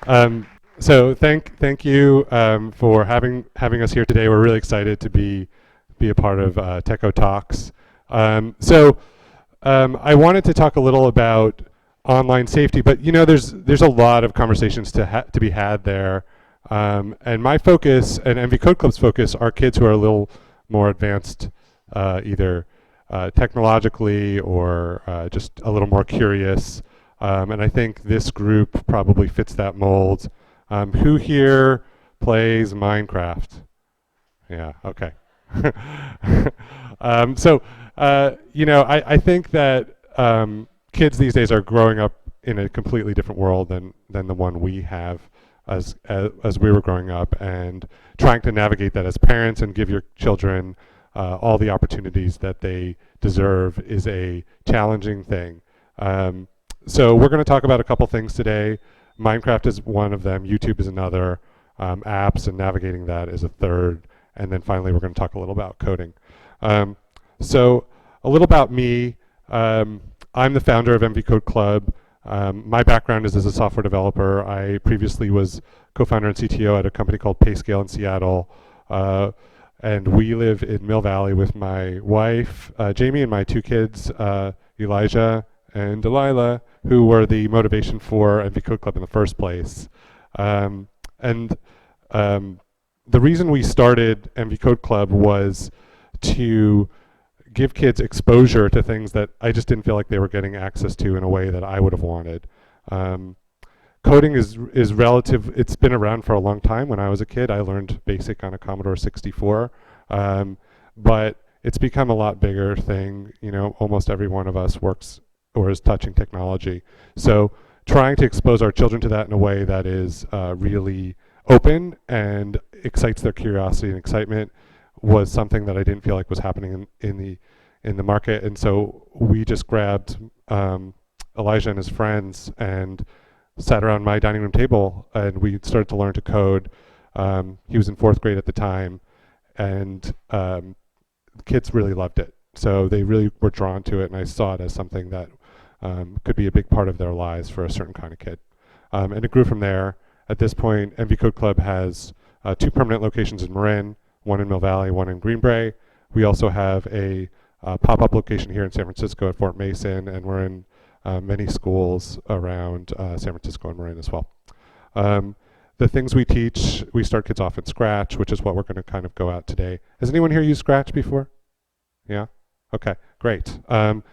Um, so thank you for having us here today. We're really excited to be a part of tECHO Talks. I wanted to talk a little about online safety, but there's a lot of conversations to be had there. And my focus and MV Code Club's focus are kids who are a little more advanced, either technologically or just a little more curious. And I think this group probably fits that mold. Who here plays Minecraft? Yeah, okay. I think that kids these days are growing up in a completely different world than the one we have as we were growing up, and trying to navigate that as parents and give your children all the opportunities that they deserve is a challenging thing. So we're going to talk about a couple things today. Minecraft is one of them. YouTube is another. Apps and navigating that is a third. And then finally, we're going to talk a little about coding. So a little about me. I'm the founder of MV Code Club. My background is as a software developer. I previously was co-founder and CTO at a company called PayScale in Seattle. And we live in Mill Valley with my wife, Jamie, and my two kids, Elijah and Delilah, who were the motivation for MV Code Club in the first place. And the reason we started MV Code Club was to give kids exposure to things that I just didn't feel like they were getting access to in a way that I would have wanted. Coding is relative. It's been around for a long time. When I was a kid, I learned BASIC on a Commodore 64, but it's become a lot bigger thing. Almost every one of us works or is touching technology. So trying to expose our children to that in a way that is really open and excites their curiosity and excitement was something that I didn't feel like was happening in the market. And so we just grabbed Elijah and his friends and sat around my dining room table, and we started to learn to code. He was in 4th grade at the time, and the kids really loved it. So they really were drawn to it, and I saw it as something that could be a big part of their lives for a certain kind of kid. And it grew from there. At this point, MV Code Club has 2 permanent locations in Marin, one in Mill Valley, one in Green Bay. We also have a pop-up location here in San Francisco at Fort Mason, and we're in many schools around San Francisco and Marin as well. The things we teach, we start kids off in Scratch, which is what we're going to kind of go at today. Has anyone here used Scratch before? Yeah? Okay, great.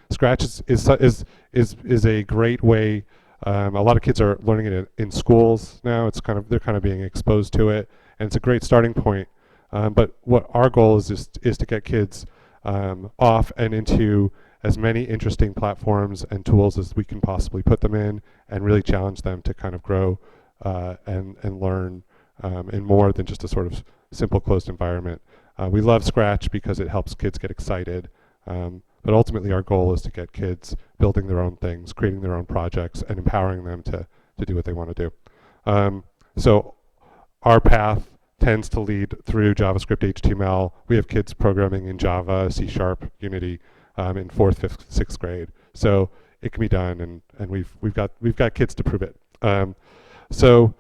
Scratch is a great way. A lot of kids are learning it in schools now. They're kind of being exposed to it, and it's a great starting point. But what our goal is to get kids off and into as many interesting platforms and tools as we can possibly put them in, and really challenge them to kind of grow and learn in more than just a sort of simple closed environment. We love Scratch because it helps kids get excited. But ultimately our goal is to get kids building their own things, creating their own projects, and empowering them to do what they want to do. So our path tends to lead through JavaScript, HTML. We have kids programming in Java, C#, Unity in 4th, 5th, 6th grade. So it can be done, and we've got kids to prove it. So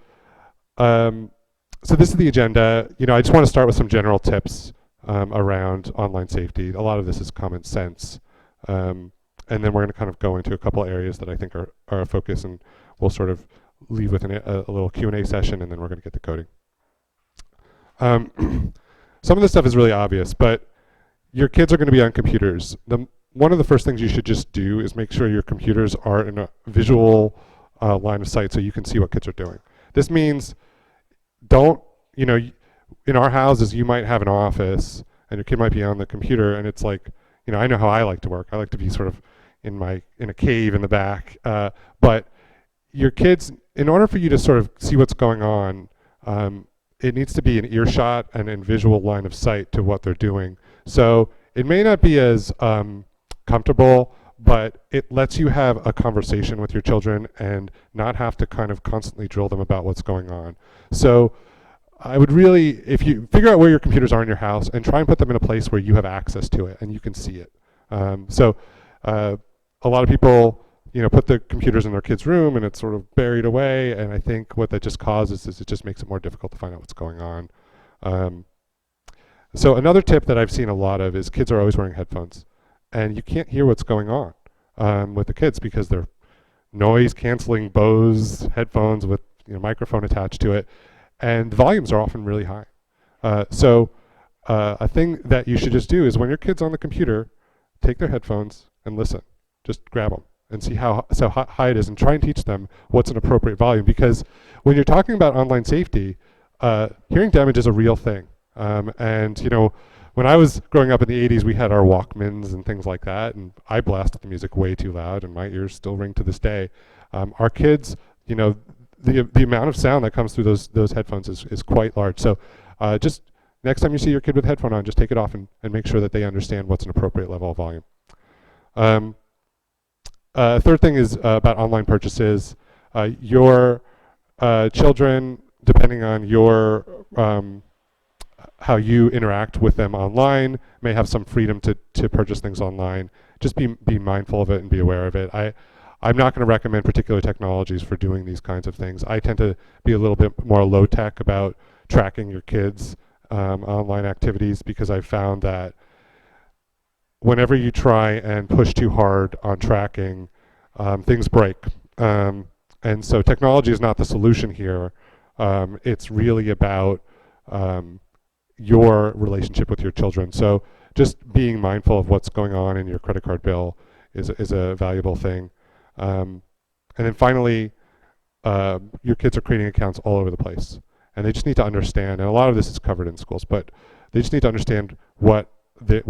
this is the agenda. I just want to start with some general tips around online safety. A lot of this is common sense. And then we're going to kind of go into a couple areas that I think are a focus, and we'll sort of leave with a little Q&A session, and then we're going to get to coding. Some of this stuff is really obvious, but your kids are going to be on computers. One of the first things you should just do is make sure your computers are in a visual line of sight so you can see what kids are doing. This means in our houses, you might have an office, and your kid might be on the computer, and it's like, I know how I like to work. I like to be sort of in a cave in the back. But your kids, in order for you to sort of see what's going on, it needs to be an earshot and in visual line of sight to what they're doing. So it may not be as comfortable, but it lets you have a conversation with your children and not have to kind of constantly drill them about what's going on. So I would really, if you figure out where your computers are in your house and try and put them in a place where you have access to it and you can see it. A lot of people put the computers in their kids' room and it's sort of buried away. And I think what that just causes is it just makes it more difficult to find out what's going on. Um, so another tip that I've seen a lot of is kids are always wearing headphones, and you can't hear what's going on with the kids because they're noise canceling Bose headphones with microphone attached to it, and the volumes are often really high. So a thing that you should just do is when your kid's on the computer, take their headphones and listen. Just grab them and see how high it is, and try and teach them what's an appropriate volume. Because when you're talking about online safety, hearing damage is a real thing. And when I was growing up in the 80s, we had our Walkmans and things like that, and I blasted the music way too loud, and my ears still ring to this day. Our kids, the amount of sound that comes through those headphones is quite large. So just next time you see your kid with headphone on, just take it off and make sure that they understand what's an appropriate level of volume. Third thing is about online purchases. Your children, depending on your how you interact with them online, may have some freedom to purchase things online. Just be mindful of it and be aware of it. I'm not going to recommend particular technologies for doing these kinds of things. I tend to be a little bit more low tech about tracking your kids' online activities, because I've found that whenever you try and push too hard on tracking, things break. And so technology is not the solution here. It's really about your relationship with your children. So just being mindful of what's going on in your credit card bill is a valuable thing. And then finally, your kids are creating accounts all over the place, and they just need to understand, and a lot of this is covered in schools, but they just need to understand what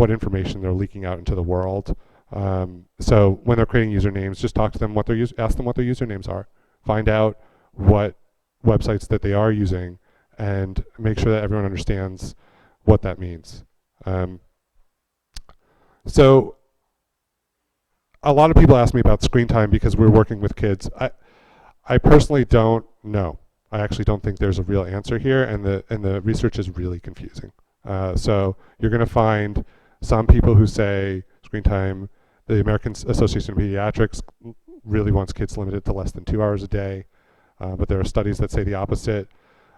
information they're leaking out into the world. So when they're creating usernames, just talk to them ask them what their usernames are. Find out what websites that they are using, and make sure that everyone understands what that means. So a lot of people ask me about screen time because we're working with kids. I personally don't know. I actually don't think there's a real answer here, and the research is really confusing. So you're going to find some people who say screen time. The American Association of Pediatrics really wants kids limited to less than 2 hours a day, but there are studies that say the opposite.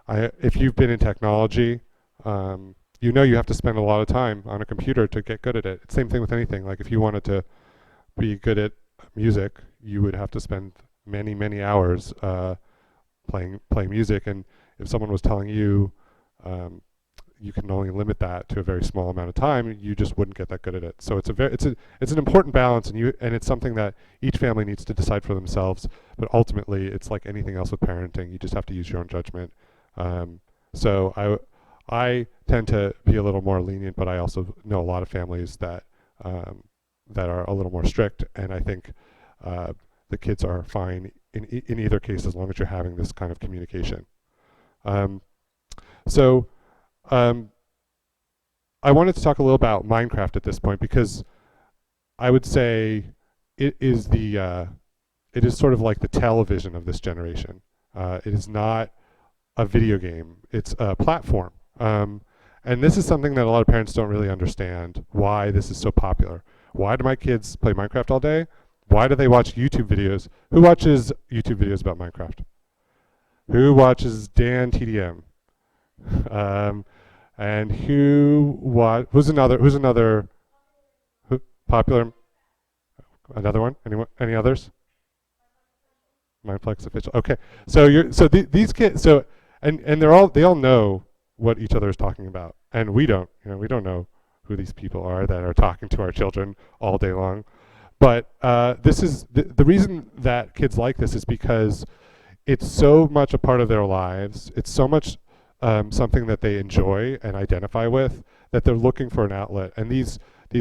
If you've been in technology, you have to spend a lot of time on a computer to get good at it. It's the same thing with anything. Like if you wanted to be good at music, you would have to spend many, many hours playing music. And if someone was telling you you can only limit that to a very small amount of time, you just wouldn't get that good at it. So it's an important balance, and it's something that each family needs to decide for themselves. But ultimately, it's like anything else with parenting. You just have to use your own judgment. So I tend to be a little more lenient, but I also know a lot of families that are a little more strict, and I think the kids are fine in either case as long as you're having this kind of communication. I wanted to talk a little about Minecraft at this point, because I would say it is sort of like the television of this generation. It is not a video game. It's a platform. And this is something that a lot of parents don't really understand, why this is so popular. Why do my kids play Minecraft all day? Why do they watch YouTube videos? Who watches YouTube videos about Minecraft? Who watches Dan TDM? And who's another popular? Another one? Anyone? Any others? Mineplex official. Okay, these kids. And they all know what each other is talking about, and we don't. We don't know who these people are that are talking to our children all day long. But this is the reason that kids like this is because it's so much a part of their lives. It's so much something that they enjoy and identify with, that they're looking for an outlet. And these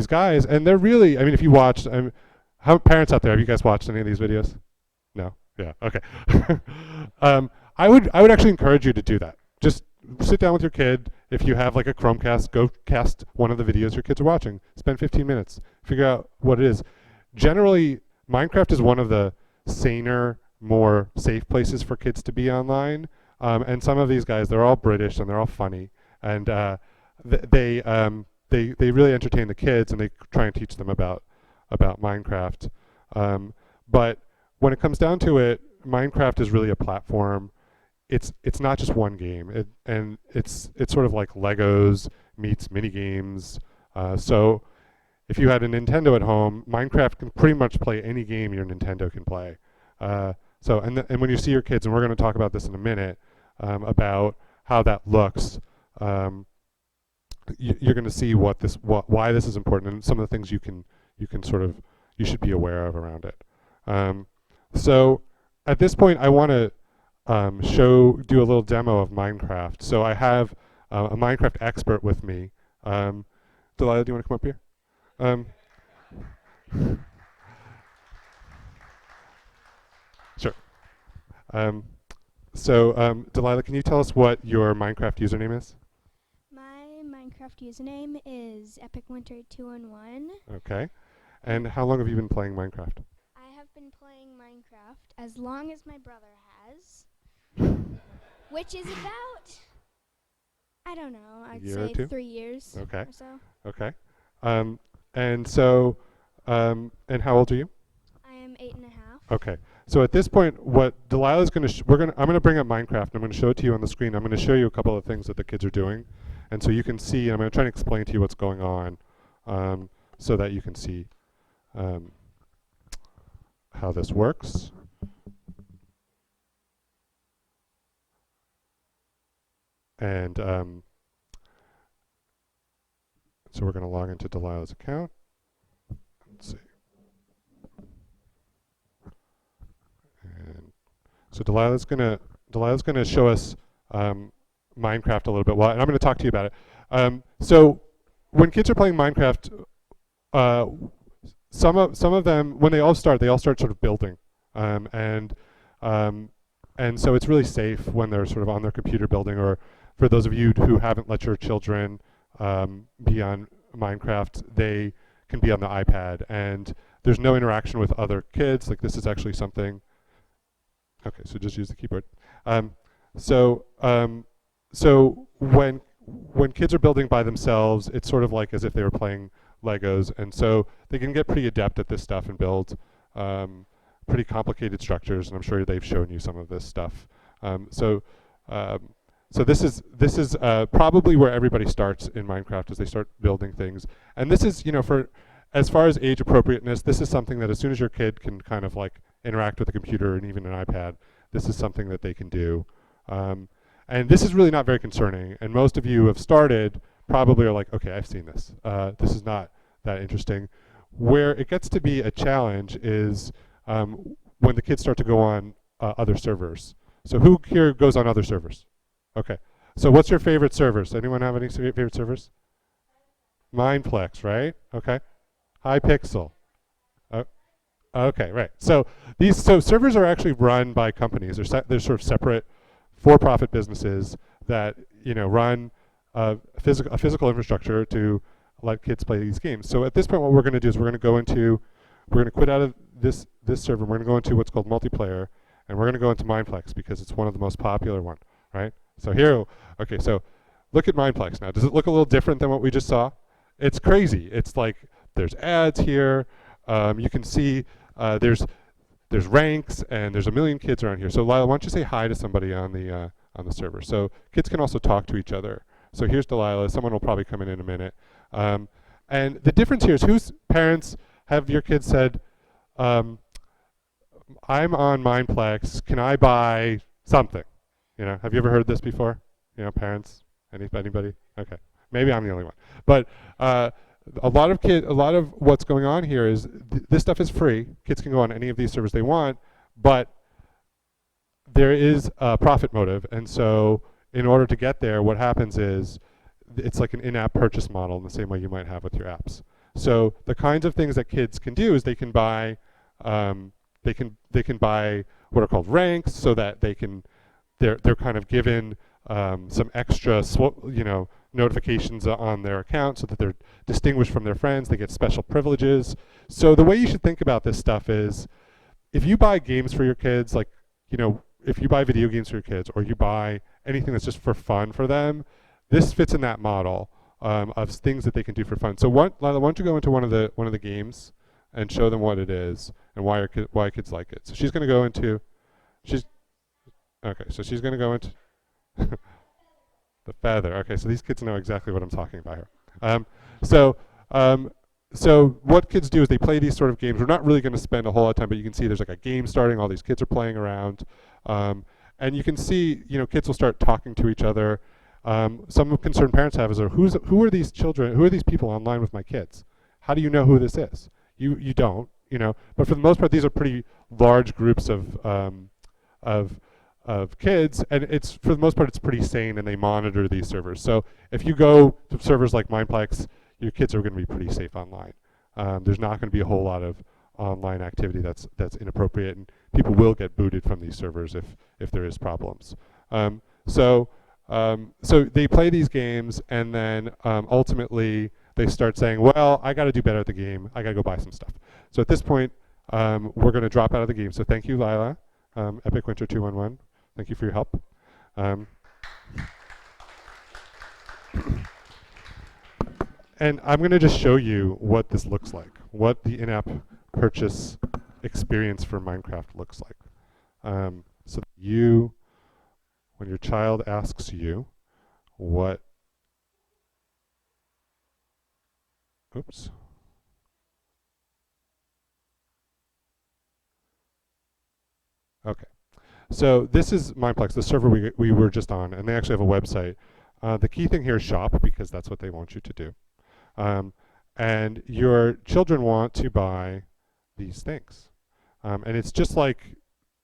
guys, and they're really, I mean, if you watch, how parents out there, have you guys watched any of these videos? No? Yeah, okay. I would actually encourage you to do that. Just sit down with your kid. If you have like a Chromecast, go cast one of the videos your kids are watching. Spend 15 minutes. Figure out what it is. Generally, Minecraft is one of the saner, more safe places for kids to be online. And some of these guys, they're all British and they're all funny, and they really entertain the kids, and they try and teach them about Minecraft. But when it comes down to it, Minecraft is really a platform. It's not just one game, and it's sort of like Legos meets mini games. So if you had a Nintendo at home, Minecraft can pretty much play any game your Nintendo can play. And when you see your kids, and we're going to talk about this in a minute, about how that looks, you're going to see why this is important, and some of the things you should be aware of around it. So at this point, I want to do a little demo of Minecraft. So I have a Minecraft expert with me. Delilah, do you want to come up here? Sure. Delilah, can you tell us what your Minecraft username is? My Minecraft username is EpicWinter211. Okay. And how long have you been playing Minecraft? I have been playing Minecraft as long as my brother has, which is about, I don't know, I'd say 3 years or so. Okay. And how old are you? I am 8.5. Okay. So at this point, what Delilah's going to I'm going to bring up Minecraft, and I'm going to show it to you on the screen. I'm going to show you a couple of things that the kids are doing, and so you can see. And I'm going to try and explain to you what's going on, so that you can see how this works. And so we're going to log into Delilah's account. Let's see. And so Delilah's gonna show us Minecraft a little bit. And I'm going to talk to you about it. So when kids are playing Minecraft, some of them, when they all start sort of building, and so it's really safe when they're sort of on their computer building. Or for those of you who haven't let your children be on Minecraft, they can be on the iPad, and there's no interaction with other kids. Like, this is actually something. Okay, so just use the keyboard. So when kids are building by themselves, it's sort of like as if they were playing Legos, and so they can get pretty adept at this stuff and build pretty complicated structures. And I'm sure they've shown you some of this stuff. So this is probably where everybody starts in Minecraft, as they start building things. And this is, for as far as age appropriateness, this is something that as soon as your kid can kind of like interact with a computer and even an iPad, this is something that they can do. And this is really not very concerning. And most of you have started probably are like, okay, I've seen this. This is not that interesting. Where it gets to be a challenge is when the kids start to go on other servers. So who here goes on other servers? Okay. So what's your favorite servers? Anyone have any favorite servers? Mineplex, right? Okay. Hypixel. Okay, right. So servers are actually run by companies. They're sort of separate for-profit businesses that run a physical infrastructure to let kids play these games. So at this point, what we're going to do is we're going to quit out of this server. We're going to go into what's called multiplayer, and we're going to go into Mineplex because it's one of the most popular one, right? So here, okay. So look at Mineplex now. Does it look a little different than what we just saw? It's crazy. It's like there's ads here. You can see there's ranks, and there's a million kids around here. So Lila, why don't you say hi to somebody on the server? So kids can also talk to each other. So here's Delilah. Someone will probably come in a minute. And the difference here is whose parents have your kids said, I'm on Mineplex. Can I buy something? Have you ever heard this before? Parents, anybody? Okay, maybe I'm the only one. But a lot of what's going on here is this stuff is free. Kids can go on any of these servers they want, but there is a profit motive. And so in order to get there, what happens is it's like an in-app purchase model in the same way you might have with your apps. So the kinds of things that kids can do is they can buy buy what are called ranks, so that they're kind of given some extra notifications on their account, so that they're distinguished from their friends. They get special privileges. So the way you should think about this stuff is, if you buy games for your kids, like if you buy video games for your kids, or you buy anything that's just for fun for them, this fits in that model of things that they can do for fun. So Lila, why don't you go into one of the games and show them what it is, and why kids like it. So she's going to go into she's okay. So she's going to go into the feather. Okay, so these kids know exactly what I'm talking about here. Um, so um, so what kids do is they play these sort of games. We're not really going to spend a whole lot of time, but you can see there's like a game starting. All these kids are playing around, and you can see kids will start talking to each other. Some concerned parents have is who are these children? Who are these people online with my kids? How do you know who this is? You don't, But for the most part, these are pretty large groups of of kids, and it's for the most part it's pretty sane, and they monitor these servers. So if you go to servers like Mindplex, your kids are going to be pretty safe online. There's not going to be a whole lot of online activity that's inappropriate, and people will get booted from these servers if there is problems. So so they play these games, and then ultimately they start saying, well, I got to do better at the game. I got to go buy some stuff. So at this point, we're going to drop out of the game. So thank you, Lila, Epic Winter 211. Thank you for your help. And I'm going to just show you what this looks like, what the in-app purchase experience for Minecraft looks like. So that when your child asks you what, oops. Okay. So this is Mindplex, the server we were just on, and they actually have a website. The key thing here is shop, because that's what they want you to do. And your children want to buy these things, and it's just like,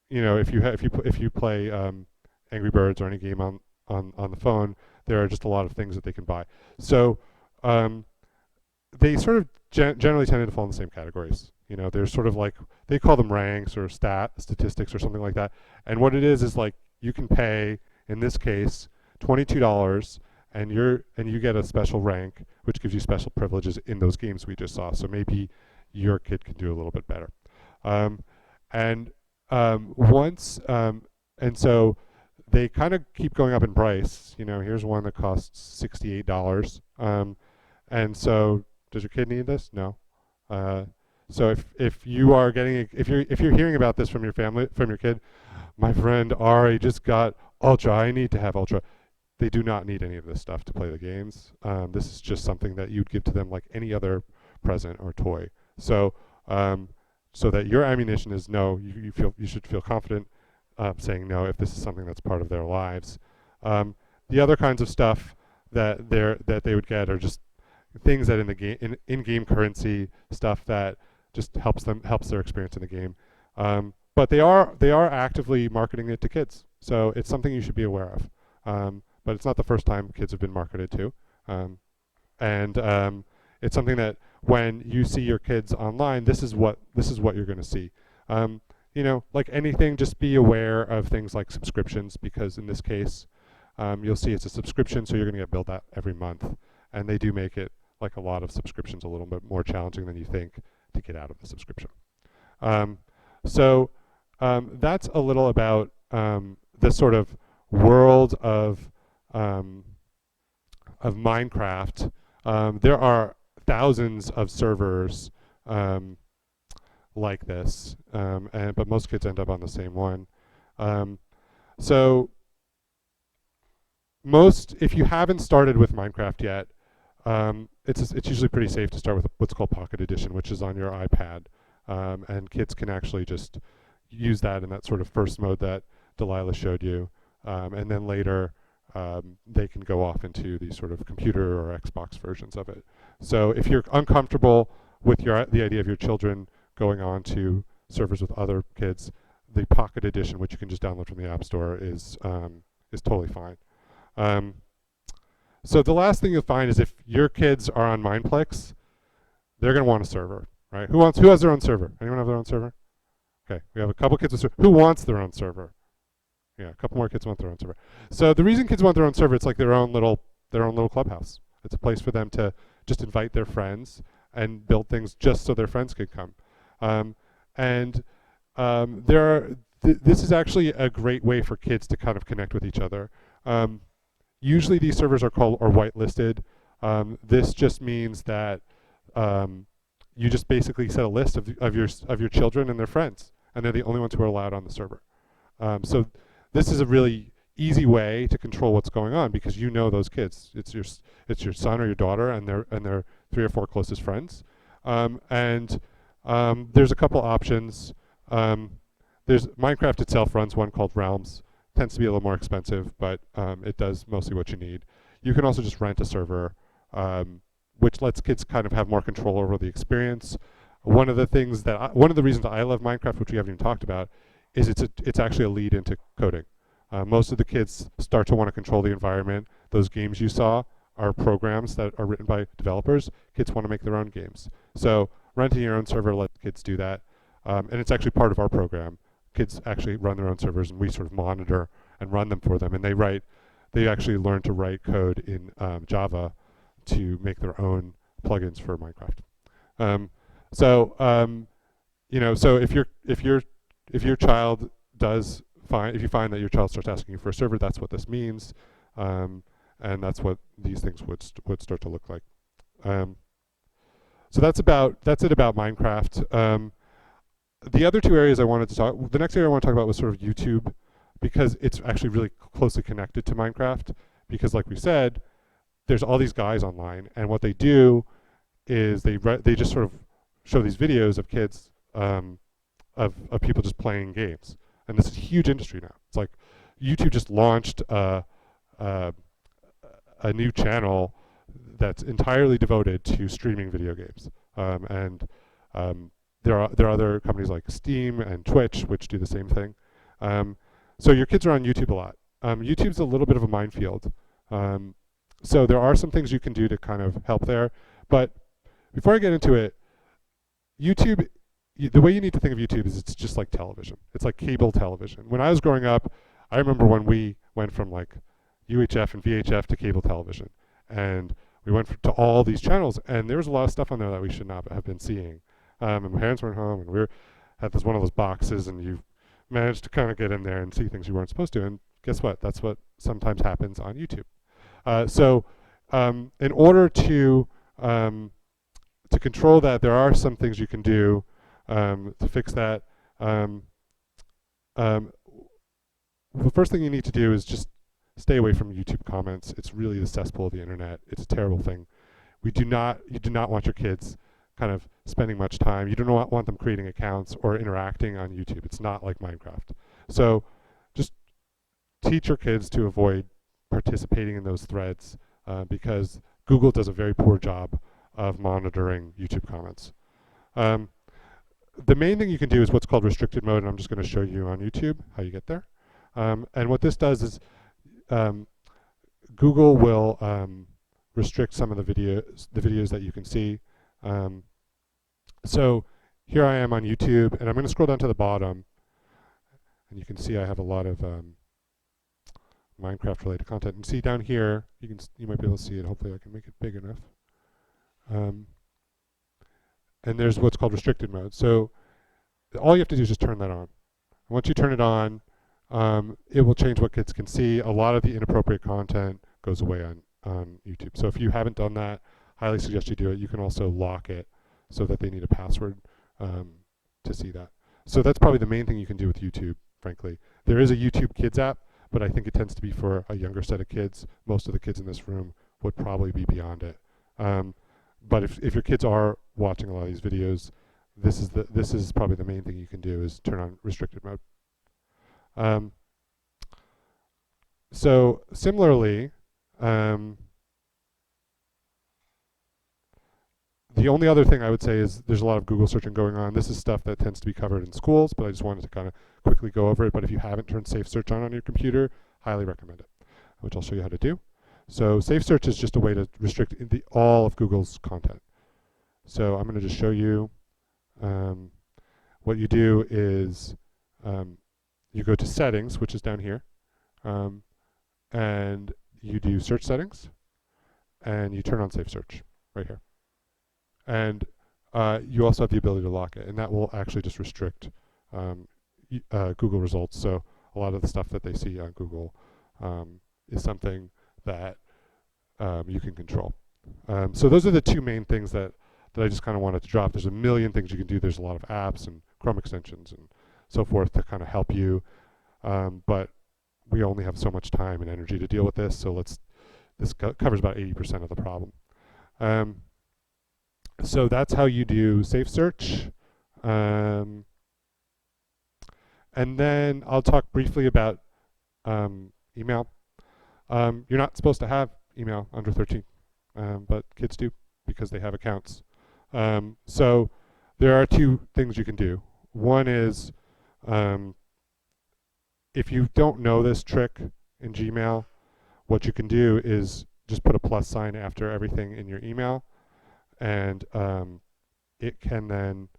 if you play Angry Birds or any game on the phone, there are just a lot of things that they can buy. So they sort of generally tend to fall in the same categories. There's sort of like, they call them ranks or statistics or something like that. And what it is like you can pay, in this case, $22, and you get a special rank, which gives you special privileges in those games we just saw. So maybe your kid can do a little bit better. And so they kind of keep going up in price. Here's one that costs $68. And so, does your kid need this? No. So if you are getting if you're hearing about this from your family, from your kid, my friend Ari just got Ultra, I need to have Ultra. They do not need any of this stuff to play the games. This is just something that you'd give to them like any other present or toy. So so that your ammunition is no, you should feel confident saying no if this is something that's part of their lives. The other kinds of stuff that they would get are just things that in-game currency stuff that just helps their experience in the game. But they are actively marketing it to kids, so it's something you should be aware of. But it's not the first time kids have been marketed to, and it's something that when you see your kids online, this is what you're going to see. Like anything, just be aware of things like subscriptions, because in this case, you'll see it's a subscription, so you're going to get billed out every month, and they do make it, like a lot of subscriptions, a little bit more challenging than you think to get out of the subscription. So that's a little about the sort of world of Minecraft. There are thousands of servers like this, but most kids end up on the same one. So if you haven't started with Minecraft yet, it's usually pretty safe to start with what's called Pocket Edition, which is on your iPad, and kids can actually just use that in that sort of first mode that Delilah showed you, and then later they can go off into the sort of computer or Xbox versions of it. So if you're uncomfortable with the idea of your children going on to servers with other kids, the Pocket Edition, which you can just download from the App Store, is totally fine. So the last thing you'll find is if your kids are on Mindplex, they're going to want a server, right? Who has their own server? Anyone have their own server? Okay, we have a couple kids with server. Who wants their own server? Yeah, a couple more kids want their own server. So the reason kids want their own server, it's like their own little clubhouse. It's a place for them to just invite their friends and build things just so their friends could come. This is actually a great way for kids to kind of connect with each other. Usually these servers are whitelisted. This just means that you just basically set a list of your children and their friends, and they're the only ones who are allowed on the server. So this is a really easy way to control what's going on because you know those kids. It's your son or your daughter and their 3 or 4 closest friends. And there's a couple options. There's Minecraft itself runs one called Realms. Tends to be a little more expensive, but it does mostly what you need. You can also just rent a server, which lets kids kind of have more control over the experience. One of the reasons I love Minecraft, which we haven't even talked about, is it's actually a lead into coding. Most of the kids start to want to control the environment. Those games you saw are programs that are written by developers. Kids want to make their own games. So renting your own server lets kids do that. And it's actually part of our program. Kids actually run their own servers, and we sort of monitor and run them for them. And they actually learn to write code in Java to make their own plugins for Minecraft. So if your child if you find that your child starts asking you for a server, that's what this means, and that's what these things would start to look like. So that's it about Minecraft. The other two areas the next area I want to talk about was sort of YouTube, because it's actually really closely connected to Minecraft. Because like we said, there's all these guys online, and what they do is they just sort of show these videos of kids of people just playing games, and this is a huge industry now. It's like YouTube just launched a new channel that's entirely devoted to streaming video games, and there are other companies like Steam and Twitch which do the same thing. So your kids are on YouTube a lot. YouTube's a little bit of a minefield. So there are some things you can do to kind of help there. But before I get into it, YouTube, the way you need to think of YouTube is it's just like television. It's like cable television. When I was growing up, I remember when we went from like UHF and VHF to cable television. And we went to all these channels, and there was a lot of stuff on there that we should not have been seeing. And my parents weren't home, and had one of those boxes, and you managed to kind of get in there and see things you weren't supposed to. And guess what? That's what sometimes happens on YouTube. So in order to control that, there are some things you can do to fix that. The first thing you need to do is just stay away from YouTube comments. It's really the cesspool of the internet. It's a terrible thing. You do not want your kids kind of spending much time. You do not want them creating accounts or interacting on YouTube. It's not like Minecraft. So just teach your kids to avoid participating in those threads because Google does a very poor job of monitoring YouTube comments. The main thing you can do is what's called restricted mode, and I'm just going to show you on YouTube how you get there. And what this does is Google will restrict some of the videos that you can see. So here I am on YouTube, and I'm going to scroll down to the bottom, and you can see I have a lot of Minecraft-related content. And see down here, you might be able to see it. Hopefully, I can make it big enough. And there's what's called restricted mode. So all you have to do is just turn that on. And once you turn it on, it will change what kids can see. A lot of the inappropriate content goes away on YouTube. So if you haven't done that, highly suggest you do it. You can also lock it so that they need a password to see that. So that's probably the main thing you can do with YouTube, frankly. There is a YouTube Kids app, but I think it tends to be for a younger set of kids. Most of the kids in this room would probably be beyond it. But if your kids are watching a lot of these videos, this is probably the main thing you can do is turn on restricted mode. So similarly, the only other thing I would say is there's a lot of Google searching going on. This is stuff that tends to be covered in schools, but I just wanted to kind of quickly go over it. But if you haven't turned Safe Search on your computer, highly recommend it, which I'll show you how to do. So Safe Search is just a way to restrict all of Google's content. So I'm going to just show you. What you do is you go to Settings, which is down here, and you do Search Settings, and you turn on Safe Search right here. And you also have the ability to lock it, and that will actually just restrict Google results. So a lot of the stuff that they see on Google is something that you can control. So those are the two main things that that I just kind of wanted to drop. There's a million things you can do. There's a lot of apps and Chrome extensions and so forth to kind of help you. But we only have so much time and energy to deal with this, so this covers about 80% of the problem. So that's how you do Safe Search. And then I'll talk briefly about email. You're not supposed to have email under 13, but kids do because they have accounts. So there are two things you can do. One is if you don't know this trick in Gmail, what you can do is just put a plus sign after everything in your email, and it can then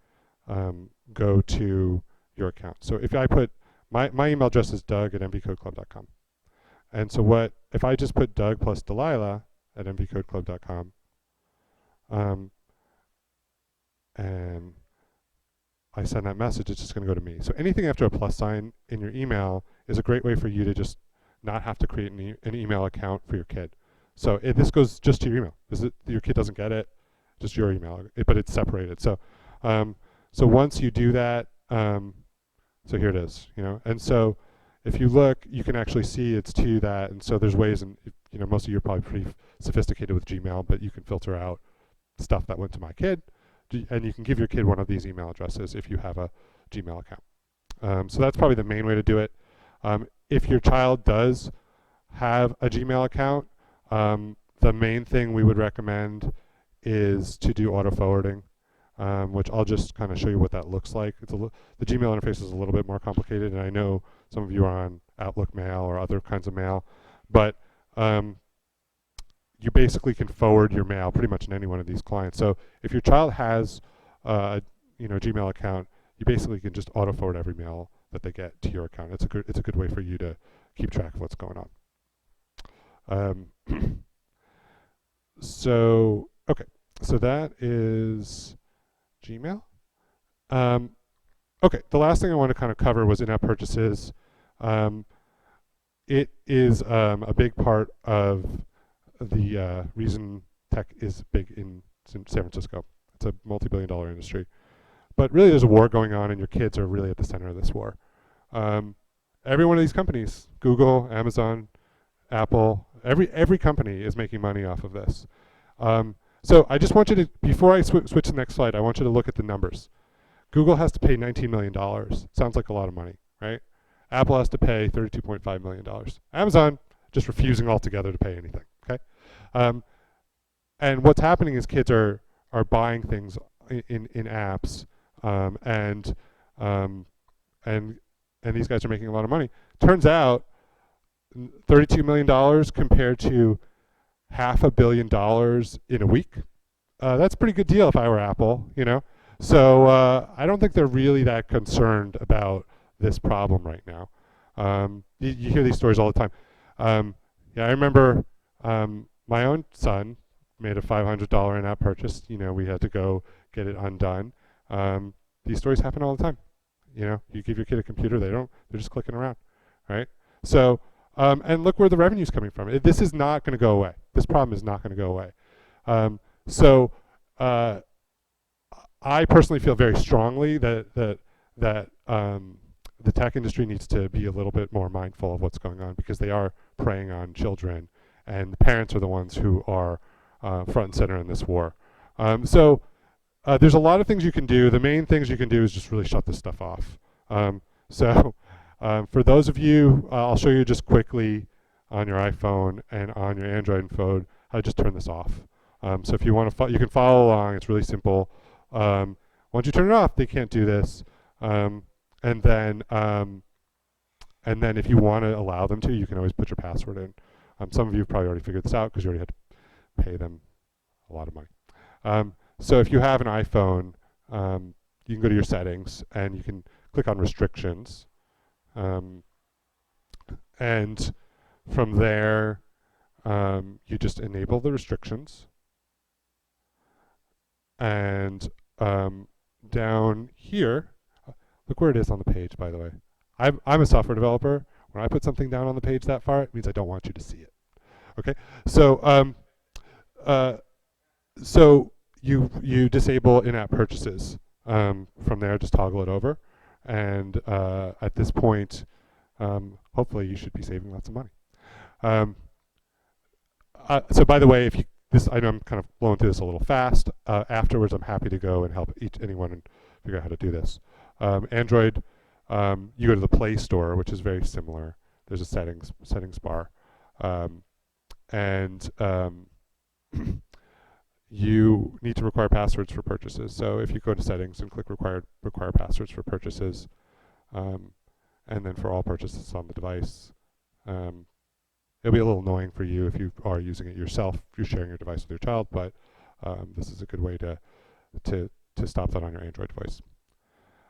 go to your account. So if I put, my email address is doug@mvcodeclub.com. And so if I just put Doug plus Delilah at mvcodeclub.com, and I send that message, it's just going to go to me. So anything after a plus sign in your email is a great way for you to just not have to create an email account for your kid. So this goes just to your email. Your kid doesn't get it, just your email, but it's separated. So so once you do that, so here it is, and so if you look, you can actually see it's to that, and so there's ways, and most of you are probably pretty sophisticated with Gmail, but you can filter out stuff that went to my kid, and you can give your kid one of these email addresses if you have a Gmail account. So that's probably the main way to do it. If your child does have a Gmail account, the main thing we would recommend is to do auto forwarding, which I'll just kind of show you what that looks like. The Gmail interface is a little bit more complicated, and I know some of you are on Outlook Mail or other kinds of mail, but you basically can forward your mail pretty much in any one of these clients. So if your child has a Gmail account, you basically can just auto forward every mail that they get to your account. It's a good way for you to keep track of what's going on. So that is Gmail. Okay, the last thing I want to kind of cover was in-app purchases. It is a big part of the reason tech is big in San Francisco. It's a multi-billion-dollar industry. But really there's a war going on, and your kids are really at the center of this war. Every one of these companies, Google, Amazon, Apple, every company is making money off of this. So I just want you to, before I switch to the next slide, I want you to look at the numbers. Google has to pay $19 million. Sounds like a lot of money, right? Apple has to pay $32.5 million. Amazon just refusing altogether to pay anything, okay? And what's happening is kids are buying things in apps, and these guys are making a lot of money. Turns out, $32 million compared to $500 million in a week. That's a pretty good deal if I were Apple, So I don't think they're really that concerned about this problem right now. You hear these stories all the time. Yeah, I remember my own son made a $500 in-app purchase. We had to go get it undone. These stories happen all the time. You give your kid a computer, they're just clicking around, right? So, and look where the revenue's coming from. This is not going to go away. This problem is not going to go away. So I personally feel very strongly that the tech industry needs to be a little bit more mindful of what's going on, because they are preying on children, and the parents are the ones who are front and center in this war. So there's a lot of things you can do. The main things you can do is just really shut this stuff off. For those of you, I'll show you just quickly on your iPhone and on your Android phone how to just turn this off. So if you want to, you can follow along. It's really simple. Once you turn it off, they can't do this. And then if you want to allow them to, you can always put your password in. Some of you have probably already figured this out because you already had to pay them a lot of money. So if you have an iPhone, you can go to your settings and you can click on restrictions. And from there, you just enable the restrictions. And down here, look where it is on the page, by the way. I'm a software developer. When I put something down on the page that far, it means I don't want you to see it. Okay, so you disable in-app purchases. From there, just toggle it over, and at this point, hopefully, you should be saving lots of money. Um, so, by the way, if you I know I'm kind of blowing through this a little fast. Afterwards, I'm happy to go and help anyone and figure out how to do this. Android, you go to the Play Store, which is very similar. There's a settings bar, um, and you need to require passwords for purchases. So if you go to settings and click require passwords for purchases, um, and then for all purchases on the device, it'll be a little annoying for you if you are using it yourself, if you're sharing your device with your child, but this is a good way to stop that on your Android device.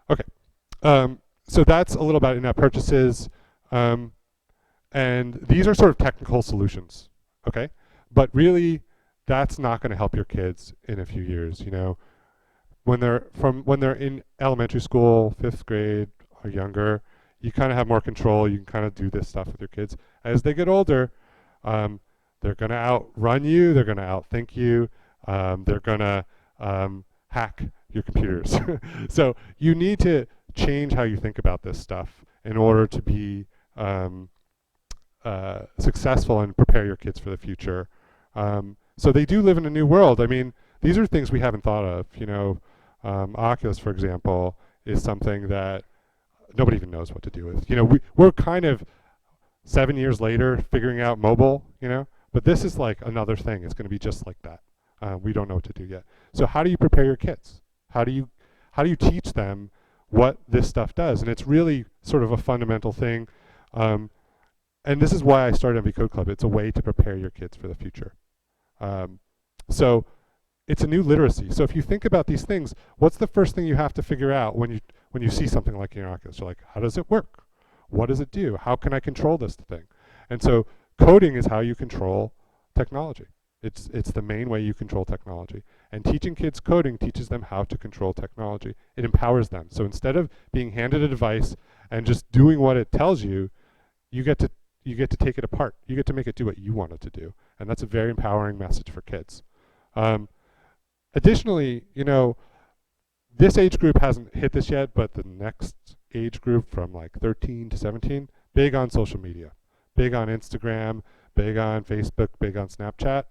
Okay, so that's a little about in-app purchases, and these are sort of technical solutions, okay? But really, that's not going to help your kids in a few years. You know, when they're in elementary school, 5th grade or younger, you kind of have more control. You can kind of do this stuff with your kids. As they get older, they're going to outrun you. They're going to outthink you. They're going to hack your computers. So you need to change how you think about this stuff in order to be successful and prepare your kids for the future. So they do live in a new world. I mean, these are things we haven't thought of. You know, Oculus, for example, is something that nobody even knows what to do with. You know, we're kind of 7 years later figuring out mobile, you know, but this is like another thing. It's going to be just like that. We don't know what to do yet. So how do you prepare your kids? How do you teach them what this stuff does? And it's really sort of a fundamental thing. And this is why I started MV Code Club. It's a way to prepare your kids for the future. So it's a new literacy. So if you think about these things, what's the first thing you have to figure out when you see something like your Oculus? You're like, how does it work? What does it do? How can I control this thing? And so coding is how you control technology. It's the main way you control technology. And teaching kids coding teaches them how to control technology. It empowers them. So instead of being handed a device and just doing what it tells you, you get to take it apart. You get to make it do what you want it to do. And that's a very empowering message for kids. Additionally, you know, this age group hasn't hit this yet, but the next age group from like 13 to 17, big on social media, big on Instagram, big on Facebook, big on Snapchat.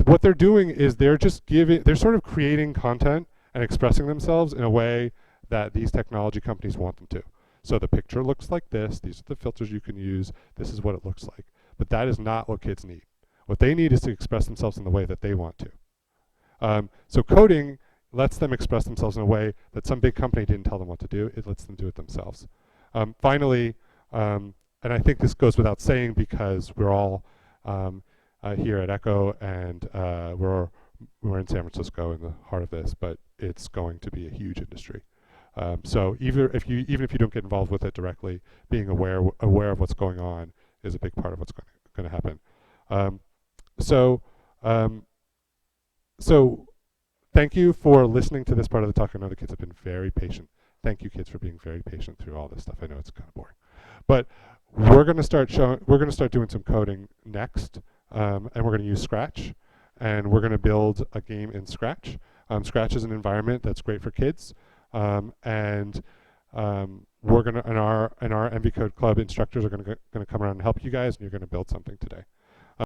What they're doing is they're sort of creating content and expressing themselves in a way that these technology companies want them to. So the picture looks like this. These are the filters you can use. This is what it looks like. But that is not what kids need. What they need is to express themselves in the way that they want to. So coding lets them express themselves in a way that some big company didn't tell them what to do. It lets them do it themselves. Finally, and I think this goes without saying because we're all here at Echo and we're in San Francisco in the heart of this, but it's going to be a huge industry. So even if you don't get involved with it directly, being aware of what's going on is a big part of what's going to happen. So thank you for listening to this part of the talk. I know the kids have been very patient. Thank you, kids, for being very patient through all this stuff. I know it's kind of boring, but we're going to start doing some coding next, and we're going to use Scratch, and we're going to build a game in Scratch. Scratch is an environment that's great for kids. And we're gonna, and our MV Code Club instructors are gonna come around and help you guys, and you're gonna build something today.